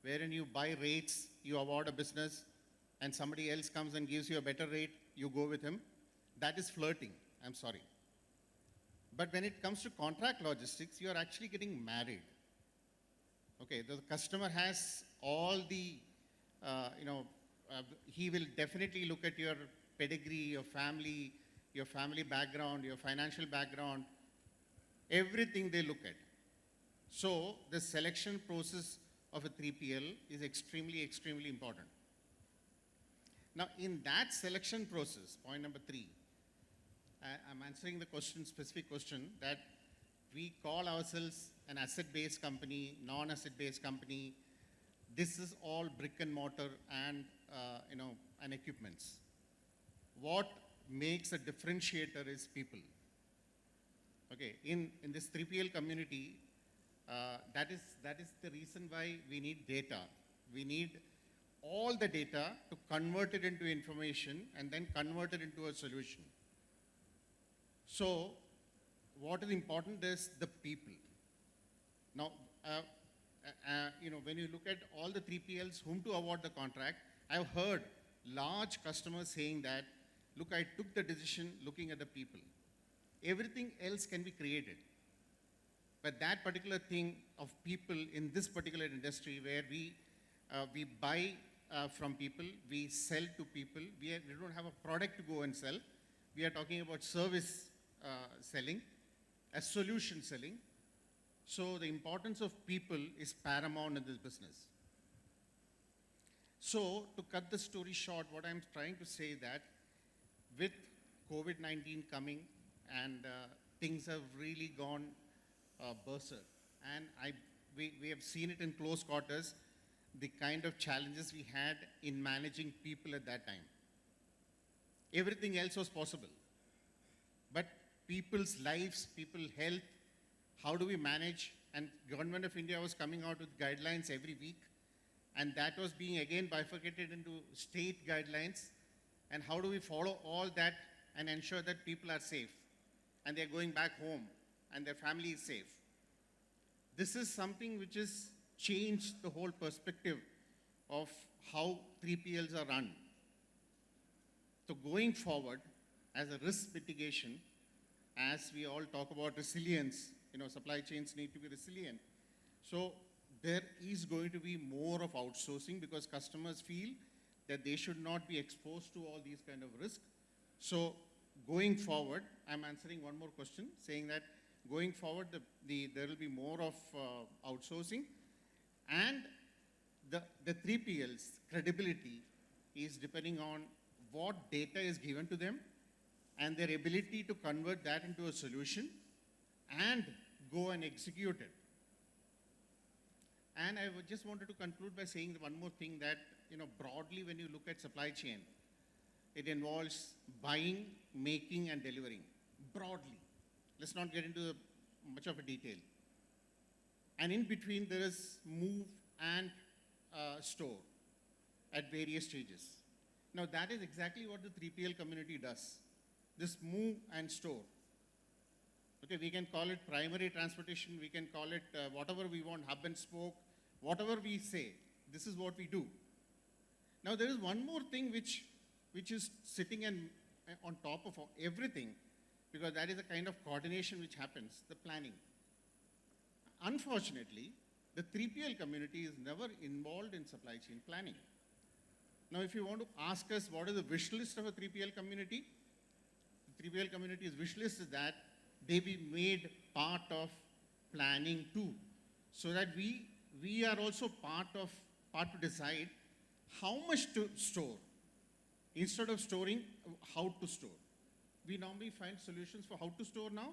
wherein you buy rates, you award a business, and somebody else comes and gives you a better rate, you go with him. That is flirting, I'm sorry. But when it comes to contract logistics, you are actually getting married. Okay, the customer has all the, he will definitely look at your pedigree, your family background, your financial background, everything they look at. So the selection process of a 3PL is extremely important. Now in that selection process, point number 3, I'm answering the specific question that we call ourselves an asset-based company, non-asset-based company. This is all brick and mortar and equipments. What makes a differentiator is people. Okay, in this 3PL community, that is the reason why we need data. We need all the data to convert it into information and then convert it into a solution. So, what is important is the people. Now, when you look at all the 3PLs, whom to award the contract, I've heard large customers saying that, look, I took the decision looking at the people. Everything else can be created. But that particular thing of people in this particular industry where we buy from people, we sell to people, we don't have a product to go and sell. We are talking about service selling, a solution selling. So the importance of people is paramount in this business. So to cut the story short, what I'm trying to say that with COVID-19 coming and things have really gone berserk. And we have seen it in close quarters, the kind of challenges we had in managing people at that time. Everything else was possible. But people's lives, people's health, how do we manage? And Government of India was coming out with guidelines every week. And that was being again bifurcated into state guidelines. And how do we follow all that and ensure that people are safe and they're going back home and their family is safe? This is something which has changed the whole perspective of how 3PLs are run. So going forward, as a risk mitigation, as we all talk about resilience, supply chains need to be resilient. So there is going to be more of outsourcing because customers feel that they should not be exposed to all these kind of risks. So going forward, I'm answering one more question, saying that going forward, there will be more of outsourcing, and the 3PL's credibility is depending on what data is given to them and their ability to convert that into a solution and go and execute it. And I just wanted to conclude by saying one more thing, that broadly when you look at supply chain, it involves buying, making, and delivering. Broadly. Let's not get into much of a detail. And in between, there is move and store at various stages. Now, that is exactly what the 3PL community does. This move and store. Okay, we can call it primary transportation, we can call it whatever we want, hub and spoke, whatever we say, this is what we do. Now, there is one more thing which is sitting on top of everything, because that is a kind of coordination which happens, the planning. Unfortunately, the 3PL community is never involved in supply chain planning. Now, if you want to ask us what is the wish list of a 3PL community, the 3PL community's wish list is that they be made part of planning too, so that we are also part to decide how much to store. Instead of storing, how to store. We normally find solutions for how to store now.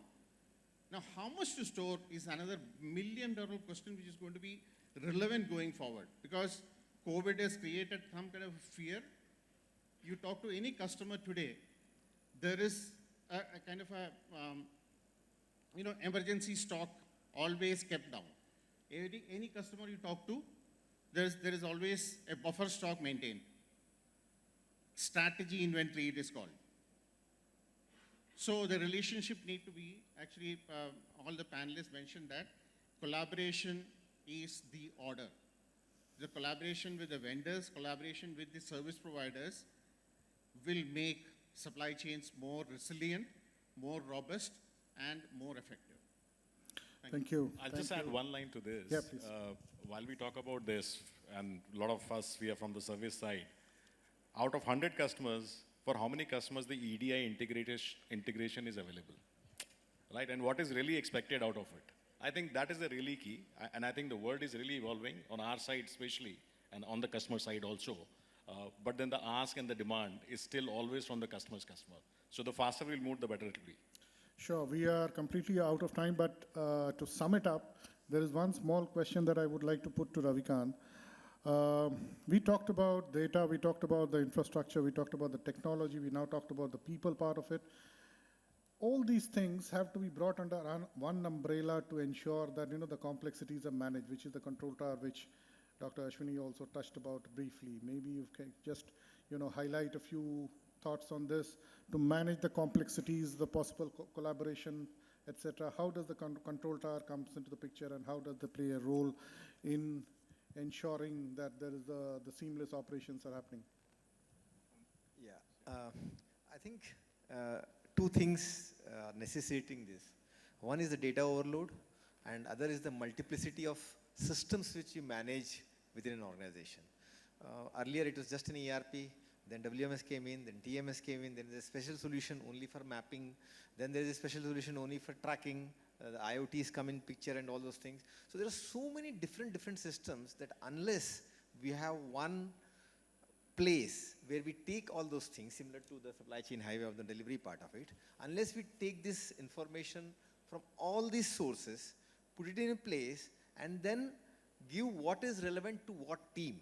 Now, how much to store is another $1 million question which is going to be relevant going forward, because COVID has created some kind of fear. You talk to any customer today, there is a kind of a, emergency stock always kept down. Any customer you talk to, there is always a buffer stock maintained. Strategy inventory, it is called. So the relationship need to be, actually, all the panelists mentioned that collaboration is the order. The collaboration with the vendors, collaboration with the service providers will make supply chains more resilient, more robust, and more effective. Thank you. I'll just add one line to this. Yeah, please. While we talk about this, and a lot of us, we are from the service side, out of 100 customers, for how many customers the EDI integration is available, right? And what is really expected out of it? I think that is the really key, and I think the world is really evolving on our side especially, and on the customer side also. But then the ask and the demand is still always from the customer. So the faster we'll move, the better it will be. Sure, we are completely out of time, but to sum it up, there is one small question that I would like to put to Ravikant. We talked about data, we talked about the infrastructure, we talked about the technology, we now talked about the people part of it. All these things have to be brought under one umbrella to ensure that the complexities are managed, which is the control tower, which Dr. Ashvini also touched about briefly. Maybe you can just highlight a few thoughts on this to manage the complexities, the possible collaboration, etc. How does the control tower comes into the picture, and how does they play a role in ensuring that there is the seamless operations are happening? Yeah, I think two things necessitating this. One is the data overload, and other is the multiplicity of systems which you manage within an organization. Earlier it was just an ERP, then WMS came in, then TMS came in, then there's a special solution only for mapping, then there's a special solution only for tracking, the IoTs come in picture and all those things. So there are so many different systems that unless we have one place where we take all those things, similar to the supply chain highway of the delivery part of it, unless we take this information from all these sources, put it in a place, and then give what is relevant to what team.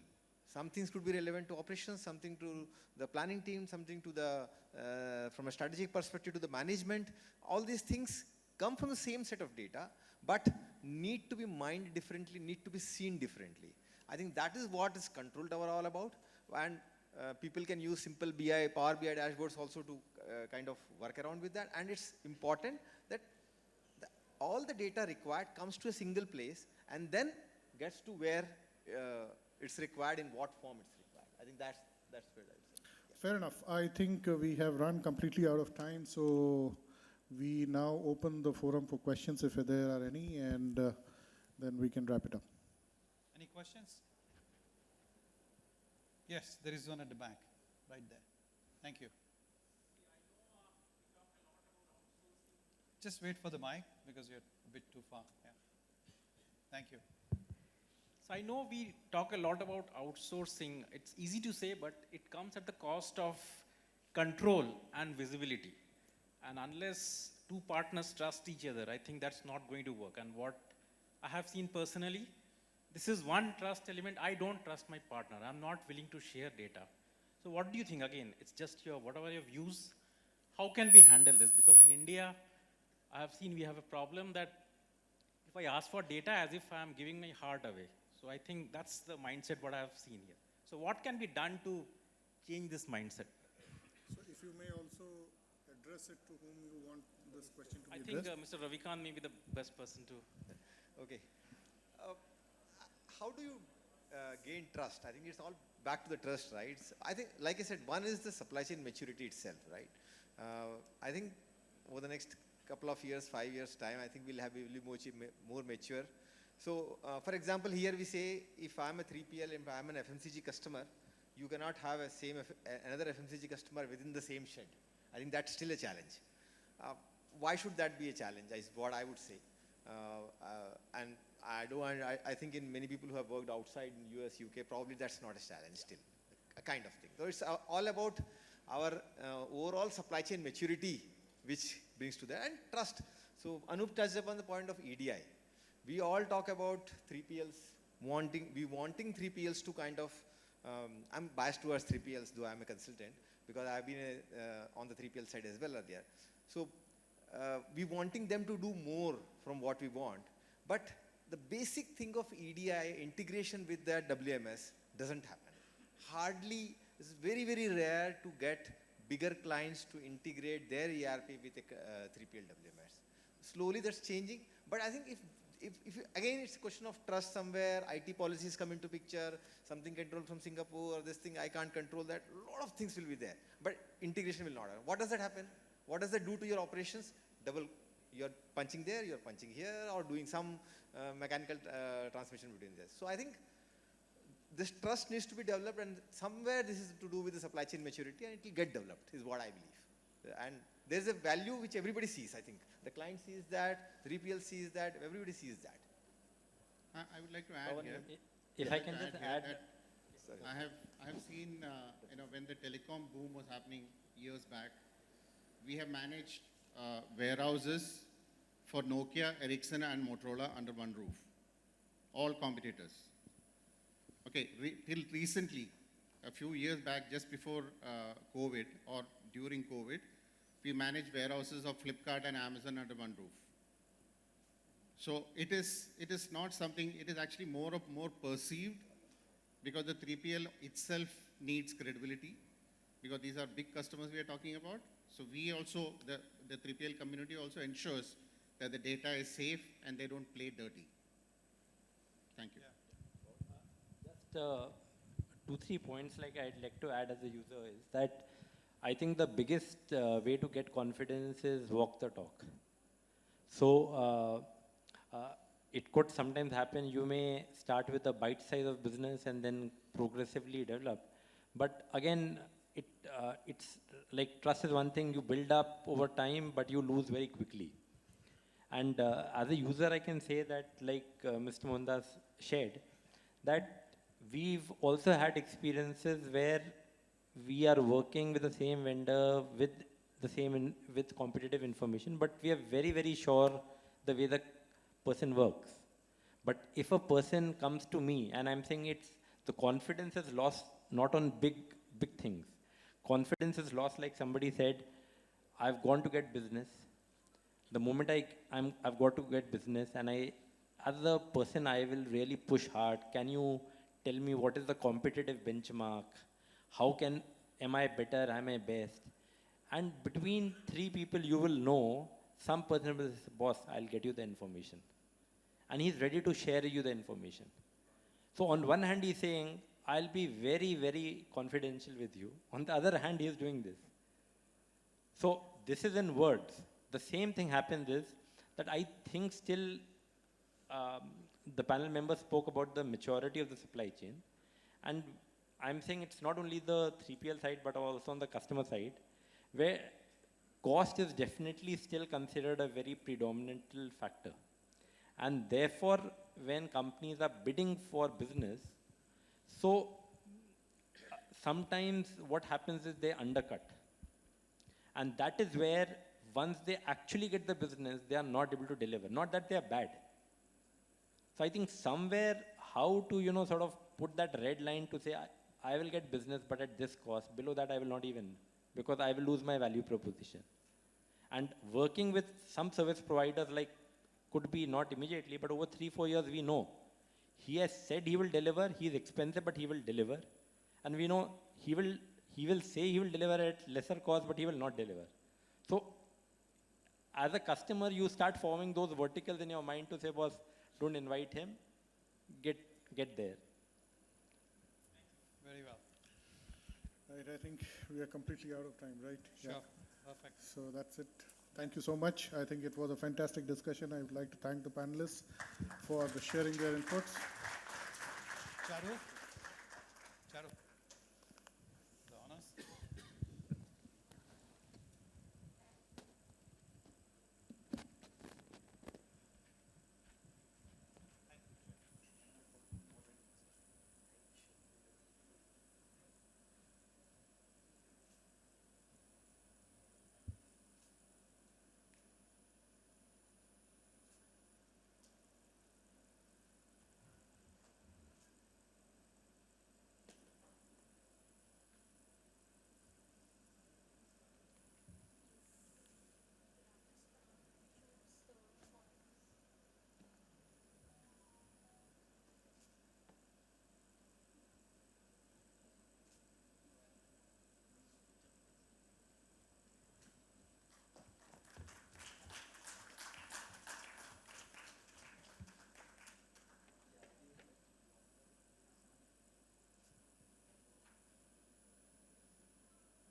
Some things could be relevant to operations, something to the planning team, something to the, from a strategic perspective to the management. All these things come from the same set of data, but need to be mined differently, need to be seen differently. I think that is what is Control Tower all about. And people can use simple BI, Power BI dashboards also to kind of work around with that. And it's important that all the data required comes to a single place and then gets to where it's required, in what form it's required. I think that's where I would say. Yeah. Fair enough. I think we have run completely out of time, so we now open the forum for questions if there are any, and then we can wrap it up. Any questions? Yes, there is one at the back, right there. Thank you. Just wait for the mic because you're a bit too far. Yeah. Thank you. So I know we talk a lot about outsourcing. It's easy to say, but it comes at the cost of control and visibility. And unless two partners trust each other, I think that's not going to work. And what I have seen personally, this is one trust element. I don't trust my partner. I'm not willing to share data. So what do you think? Again, it's just whatever your views. How can we handle this? Because in India, I have seen we have a problem that if I ask for data as if I'm giving my heart away. So I think that's the mindset what I have seen here. So what can be done to change this mindset? So if you may also address it to whom you want this question to I be think addressed. Mr. Ravikant may be the best person to. Okay. How do you gain trust? I think it's all back to the trust, right? I think, like I said, one is the supply chain maturity itself, right? I think over the next couple of years, 5 years time, I think we'll be more mature. So, for example, here we say, if I'm a 3PL, if I'm an FMCG customer, you cannot have another FMCG customer within the same shed. I think that's still a challenge. Why should that be a challenge, is what I would say. And I think in many people who have worked outside in US, UK, probably that's not a challenge still, a kind of thing. So it's all about our overall supply chain maturity, which brings to that, and trust. So Anoop touched upon the point of EDI. We all talk about 3PLs, wanting 3PLs to kind of, I'm biased towards 3PLs, though I'm a consultant, because I've been on the 3PL side as well earlier. So we wanting them to do more from what we want, but the basic thing of EDI, integration with the WMS, doesn't happen. Hardly, it's very, very rare to get bigger clients to integrate their ERP with a 3PL WMS. Slowly that's changing, but I think if again, it's a question of trust somewhere, IT policies come into picture, something controlled from Singapore, or this thing, I can't control that, a lot of things will be there, but integration will not happen. What does that happen? What does that do to your operations? You're punching there, you're punching here, or doing some mechanical transmission between this. So I think this trust needs to be developed, and somewhere this is to do with the supply chain maturity, and it will get developed, is what I believe. And there's a value which everybody sees, I think. The client sees that, 3PL sees that, everybody sees that. I would like to add here. If I can just add. That I have seen, when the telecom boom was happening years back, we have managed warehouses for Nokia, Ericsson, and Motorola under one roof, all competitors. Okay, till recently, a few years back, just before COVID or during COVID, we managed warehouses of Flipkart and Amazon under one roof. So it is not something, it is actually more perceived, because the 3PL itself needs credibility, because these are big customers we are talking about. So we also, the 3PL community also ensures that the data is safe and they don't play dirty. Thank you. Just 2-3 points like I'd like to add as a user is that I think the biggest way to get confidence is walk the talk. So it could sometimes happen, you may start with a bite size of business and then progressively develop. But again, it's like trust is one thing you build up over time, but you lose very quickly. And as a user, I can say that, like Mr. Mohandas shared, that we've also had experiences where we are working with the same vendor with with competitive information, but we are very, very sure the way the person works. But if a person comes to me and I'm saying the confidence is lost not on big things. Confidence is lost, like somebody said, I've gone to get business. The moment I've got to get business, and as a person, I will really push hard. Can you tell me what is the competitive benchmark? Am I better? Am I best? And between 3 people, you will know some person will say, boss, I'll get you the information. And he's ready to share you the information. So on one hand, he's saying, I'll be very, very confidential with you. On the other hand, he is doing this. So this is in words. The same thing happens is that I think still the panel members spoke about the maturity of the supply chain. And I'm saying it's not only the 3PL side, but also on the customer side, where cost is definitely still considered a very predominant factor. And therefore, when companies are bidding for business, so sometimes what happens is they undercut. And that is where once they actually get the business, they are not able to deliver. Not that they are bad. So I think somewhere how to, sort of put that red line to say, I will get business, but at this cost. Below that, I will not even, because I will lose my value proposition. And working with some service providers, like, could be not immediately, but over 3-4 years, we know. He has said he will deliver, he is expensive, but he will deliver. And we know he will say he will deliver at lesser cost, but he will not deliver. So as a customer, you start forming those verticals in your mind to say, boss, don't invite him, get there. Very well. Right, I think we are completely out of time, right? Sure. Perfect. So that's it. Thank you so much. I think it was a fantastic discussion. I would like to thank the panelists for sharing their inputs. Charu?